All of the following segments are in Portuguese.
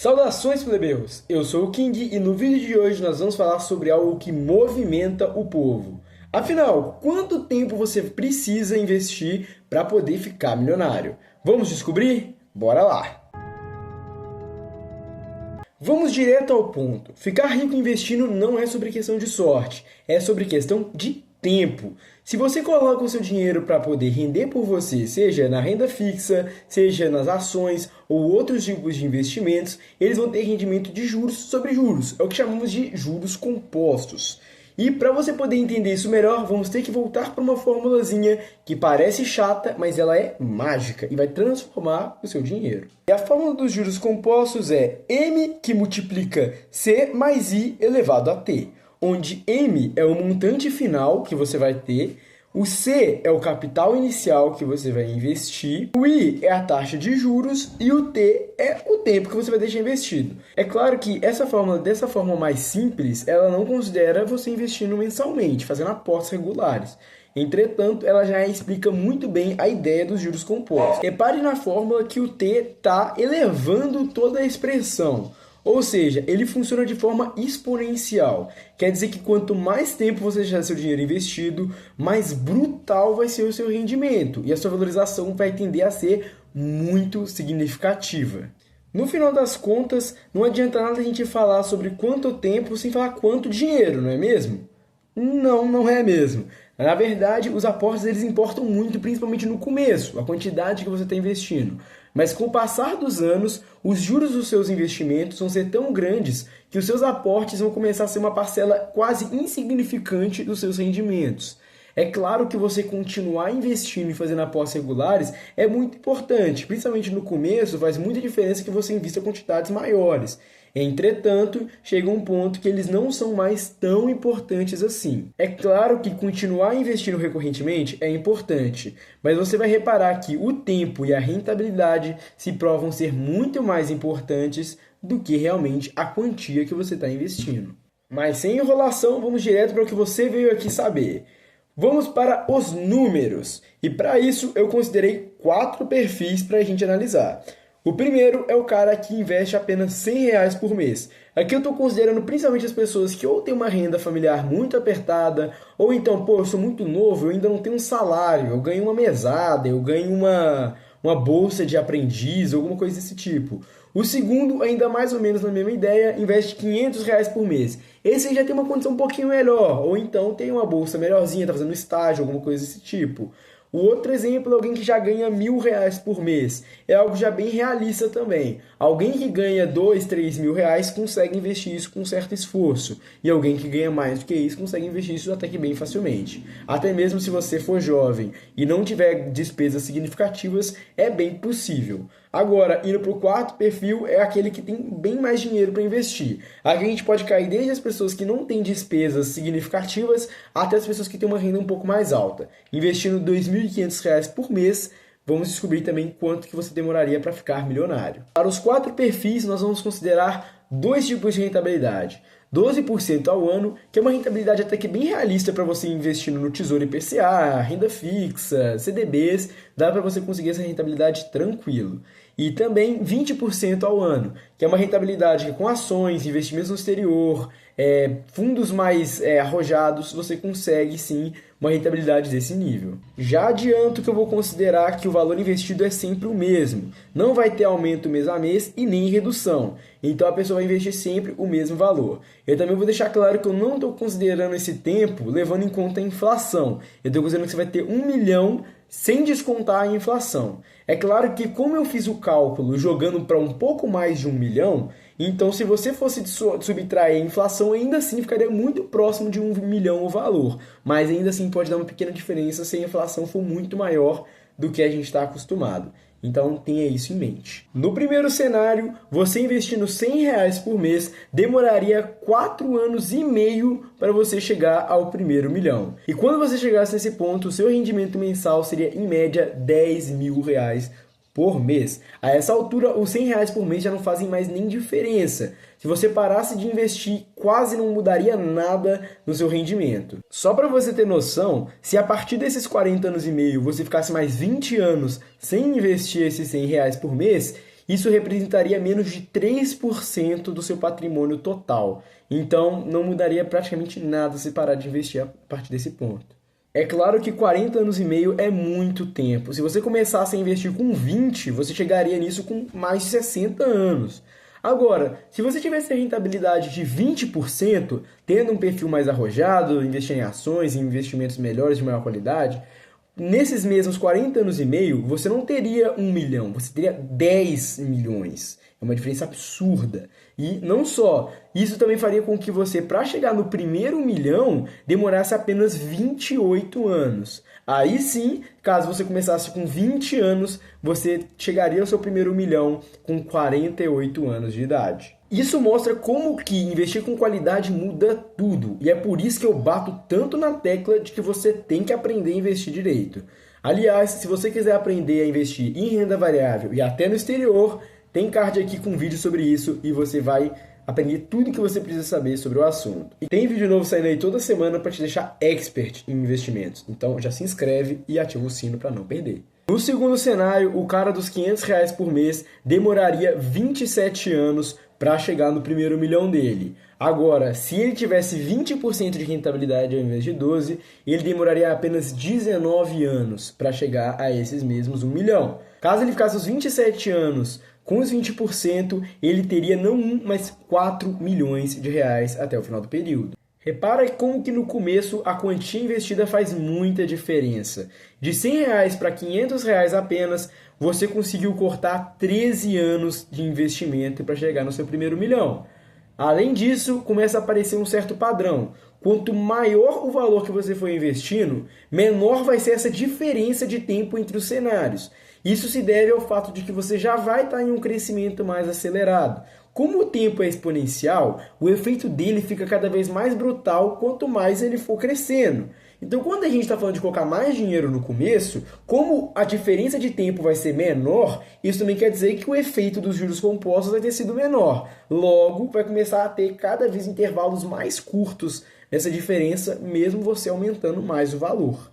Saudações, plebeus! Eu sou o King e no vídeo de hoje nós vamos falar sobre algo que movimenta o povo. Afinal, quanto tempo você precisa investir para poder ficar milionário? Vamos descobrir? Bora lá! Vamos direto ao ponto. Ficar rico investindo não é sobre questão de sorte, é sobre questão de tempo. Se você coloca o seu dinheiro para poder render por você, seja na renda fixa, seja nas ações ou outros tipos de investimentos, eles vão ter rendimento de juros sobre juros. É o que chamamos de juros compostos. E para você poder entender isso melhor, vamos ter que voltar para uma formulazinha que parece chata, mas ela é mágica e vai transformar o seu dinheiro. E a fórmula dos juros compostos é M que multiplica C mais I elevado a T, onde M é o montante final que você vai ter, o C é o capital inicial que você vai investir, o I é a taxa de juros e o T é o tempo que você vai deixar investido. É claro que essa fórmula, dessa forma mais simples, ela não considera você investindo mensalmente, fazendo apostas regulares. Entretanto, ela já explica muito bem a ideia dos juros compostos. Repare na fórmula que o T está elevando toda a expressão. Ou seja, ele funciona de forma exponencial. Quer dizer que quanto mais tempo você deixar seu dinheiro investido, mais brutal vai ser o seu rendimento. E a sua valorização vai tender a ser muito significativa. No final das contas, não adianta nada a gente falar sobre quanto tempo sem falar quanto dinheiro, não é mesmo? Não é mesmo. Na verdade, os aportes eles importam muito, principalmente no começo, a quantidade que você está investindo. Mas com o passar dos anos, os juros dos seus investimentos vão ser tão grandes que os seus aportes vão começar a ser uma parcela quase insignificante dos seus rendimentos. É claro que você continuar investindo e fazendo apostas regulares é muito importante, principalmente no começo faz muita diferença que você invista quantidades maiores. Entretanto, chega um ponto que eles não são mais tão importantes assim. É claro que continuar investindo recorrentemente é importante, mas você vai reparar que o tempo e a rentabilidade se provam ser muito mais importantes do que realmente a quantia que você está investindo. Mas sem enrolação, vamos direto para o que você veio aqui saber. Vamos para os números, e para isso eu considerei 4 perfis para a gente analisar. O primeiro é o cara que investe apenas R$100 por mês. Aqui eu estou considerando principalmente as pessoas que ou têm uma renda familiar muito apertada, ou então, eu sou muito novo, eu ainda não tenho um salário, eu ganho uma mesada, eu ganho uma bolsa de aprendiz, alguma coisa desse tipo. O segundo, ainda mais ou menos na mesma ideia, investe R$500 por mês. Esse aí já tem uma condição um pouquinho melhor, ou então tem uma bolsa melhorzinha, está fazendo estágio, alguma coisa desse tipo. O outro exemplo é alguém que já ganha R$1.000 por mês. É algo já bem realista também. Alguém que ganha R$2.000, R$3.000 consegue investir isso com certo esforço. E alguém que ganha mais do que isso consegue investir isso até que bem facilmente. Até mesmo se você for jovem e não tiver despesas significativas, é bem possível. Agora, indo para o quarto perfil, é aquele que tem bem mais dinheiro para investir. Aqui a gente pode cair desde as pessoas que não têm despesas significativas até as pessoas que têm uma renda um pouco mais alta. Investindo R$2.500 por mês, vamos descobrir também quanto que você demoraria para ficar milionário. Para os 4 perfis, nós vamos considerar 2 tipos de rentabilidade. 12% ao ano, que é uma rentabilidade até que bem realista para você investindo no Tesouro IPCA, renda fixa, CDBs, dá para você conseguir essa rentabilidade tranquilo. E também 20% ao ano, que é uma rentabilidade que com ações, investimentos no exterior, fundos mais arrojados, você consegue sim uma rentabilidade desse nível. Já adianto que eu vou considerar que o valor investido é sempre o mesmo. Não vai ter aumento mês a mês e nem redução. Então a pessoa vai investir sempre o mesmo valor. Eu também vou deixar claro que eu não estou considerando esse tempo levando em conta a inflação. Eu estou considerando que você vai ter 1 milhão sem descontar a inflação. É claro que como eu fiz o cálculo jogando para um pouco mais de 1 milhão, então se você fosse subtrair a inflação, ainda assim ficaria muito próximo de 1 milhão o valor. Mas ainda assim pode dar uma pequena diferença se a inflação for muito maior do que a gente está acostumado. Então tenha isso em mente. No primeiro cenário, você investindo R$100 por mês demoraria 4 anos e meio para você chegar ao primeiro milhão. E quando você chegasse nesse ponto, o seu rendimento mensal seria em média R$10.000 por mês. A essa altura, os R$100 por mês já não fazem mais nem diferença. Se você parasse de investir, quase não mudaria nada no seu rendimento. Só para você ter noção, se a partir desses 40 anos e meio você ficasse mais 20 anos sem investir esses R$100 por mês, isso representaria menos de 3% do seu patrimônio total. Então, não mudaria praticamente nada se parar de investir a partir desse ponto. É claro que 40 anos e meio é muito tempo. Se você começasse a investir com 20, você chegaria nisso com mais de 60 anos. Agora, se você tivesse a rentabilidade de 20%, tendo um perfil mais arrojado, investir em ações, em investimentos melhores de maior qualidade, nesses mesmos 40 anos e meio, você não teria 1 milhão, você teria 10 milhões. É uma diferença absurda. E não só, isso também faria com que você, para chegar no primeiro milhão, demorasse apenas 28 anos. Aí sim, caso você começasse com 20 anos, você chegaria ao seu primeiro milhão com 48 anos de idade. Isso mostra como que investir com qualidade muda tudo. E é por isso que eu bato tanto na tecla de que você tem que aprender a investir direito. Aliás, se você quiser aprender a investir em renda variável e até no exterior, tem card aqui com vídeo sobre isso e você vai aprender tudo que você precisa saber sobre o assunto. E tem vídeo novo saindo aí toda semana para te deixar expert em investimentos. Então já se inscreve e ativa o sino para não perder. No segundo cenário, o cara dos R$ 500 por mês demoraria 27 anos para chegar no primeiro milhão dele. Agora, se ele tivesse 20% de rentabilidade ao invés de 12%, ele demoraria apenas 19 anos para chegar a esses mesmos 1 milhão. Caso ele ficasse os 27 anos com os 20%, ele teria não 1, mas 4 milhões de reais até o final do período. Repara como que no começo a quantia investida faz muita diferença. De R$ 100 para R$ 500 apenas, você conseguiu cortar 13 anos de investimento para chegar no seu primeiro milhão. Além disso, começa a aparecer um certo padrão. Quanto maior o valor que você for investindo, menor vai ser essa diferença de tempo entre os cenários. Isso se deve ao fato de que você já vai estar em um crescimento mais acelerado. Como o tempo é exponencial, o efeito dele fica cada vez mais brutal quanto mais ele for crescendo. Então, quando a gente está falando de colocar mais dinheiro no começo, como a diferença de tempo vai ser menor, isso também quer dizer que o efeito dos juros compostos vai ter sido menor. Logo, vai começar a ter cada vez intervalos mais curtos nessa diferença, mesmo você aumentando mais o valor.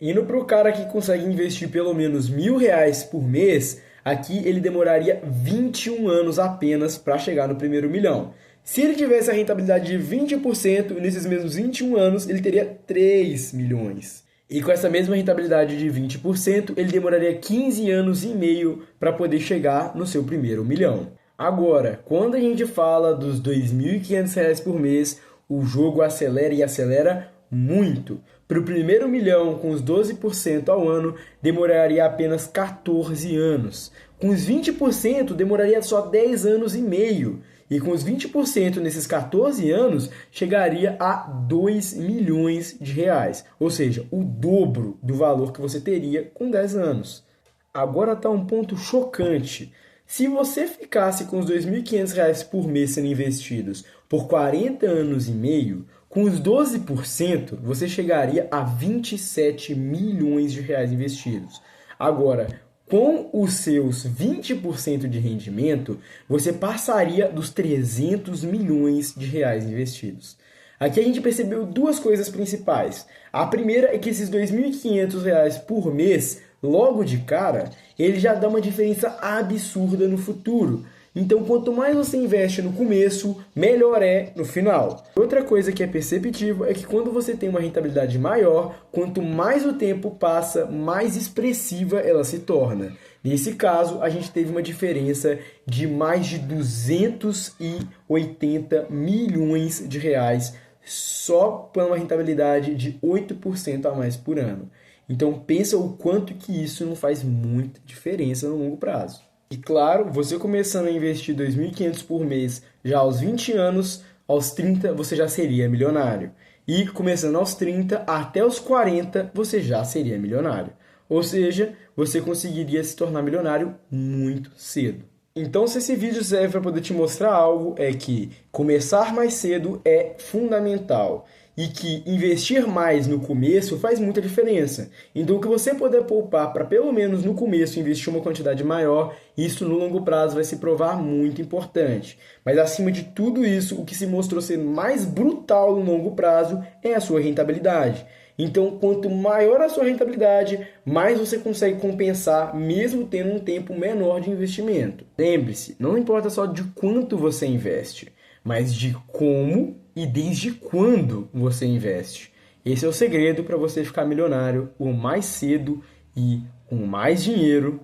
Indo para o cara que consegue investir pelo menos R$ 1.000 por mês, aqui ele demoraria 21 anos apenas para chegar no primeiro milhão. Se ele tivesse a rentabilidade de 20%, nesses mesmos 21 anos, ele teria 3 milhões. E com essa mesma rentabilidade de 20%, ele demoraria 15 anos e meio para poder chegar no seu primeiro milhão. Agora, quando a gente fala dos R$ 2.500 por mês, o jogo acelera e acelera muito. Para o primeiro milhão, com os 12% ao ano, demoraria apenas 14 anos. Com os 20%, demoraria só 10 anos e meio. E com os 20% nesses 14 anos, chegaria a 2 milhões de reais. Ou seja, o dobro do valor que você teria com 10 anos. Agora está um ponto chocante. Se você ficasse com os R$ 2.500 por mês sendo investidos por 40 anos e meio, com os 12%, você chegaria a 27 milhões de reais investidos. Agora, com os seus 20% de rendimento, você passaria dos 300 milhões de reais investidos. Aqui a gente percebeu duas coisas principais. A primeira é que esses R$ 2.500 por mês, logo de cara, ele já dá uma diferença absurda no futuro. Então, quanto mais você investe no começo, melhor é no final. Outra coisa que é perceptível é que quando você tem uma rentabilidade maior, quanto mais o tempo passa, mais expressiva ela se torna. Nesse caso, a gente teve uma diferença de mais de 280 milhões de reais só por uma rentabilidade de 8% a mais por ano. Então, pensa o quanto que isso não faz muita diferença no longo prazo. E claro, você começando a investir R$ 2.500 por mês já aos 20 anos, aos 30 você já seria milionário. E começando aos 30 até os 40 você já seria milionário. Ou seja, você conseguiria se tornar milionário muito cedo. Então, se esse vídeo serve para poder te mostrar algo, é que começar mais cedo é fundamental. E que investir mais no começo faz muita diferença. Então, o que você puder poupar para pelo menos no começo investir uma quantidade maior, isso no longo prazo vai se provar muito importante. Mas acima de tudo isso, o que se mostrou ser mais brutal no longo prazo é a sua rentabilidade. Então, quanto maior a sua rentabilidade, mais você consegue compensar, mesmo tendo um tempo menor de investimento. Lembre-se, não importa só de quanto você investe, mas de como e desde quando você investe. Esse é o segredo para você ficar milionário o mais cedo e com mais dinheiro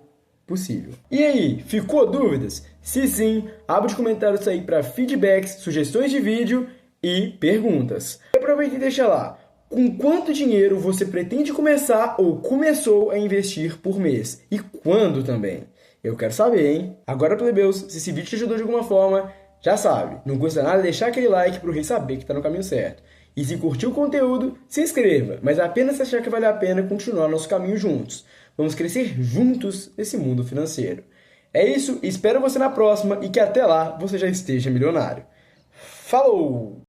possível. E aí, ficou dúvidas? Se sim, abre os comentários aí para feedbacks, sugestões de vídeo e perguntas. Aproveita e deixa lá. Com quanto dinheiro você pretende começar ou começou a investir por mês? E quando também? Eu quero saber, hein? Agora, plebeus, se esse vídeo te ajudou de alguma forma, já sabe, não custa nada deixar aquele like para o rei saber que está no caminho certo. E se curtiu o conteúdo, se inscreva, mas apenas se achar que vale a pena continuar nosso caminho juntos. Vamos crescer juntos nesse mundo financeiro. É isso, espero você na próxima e que até lá você já esteja milionário. Falou!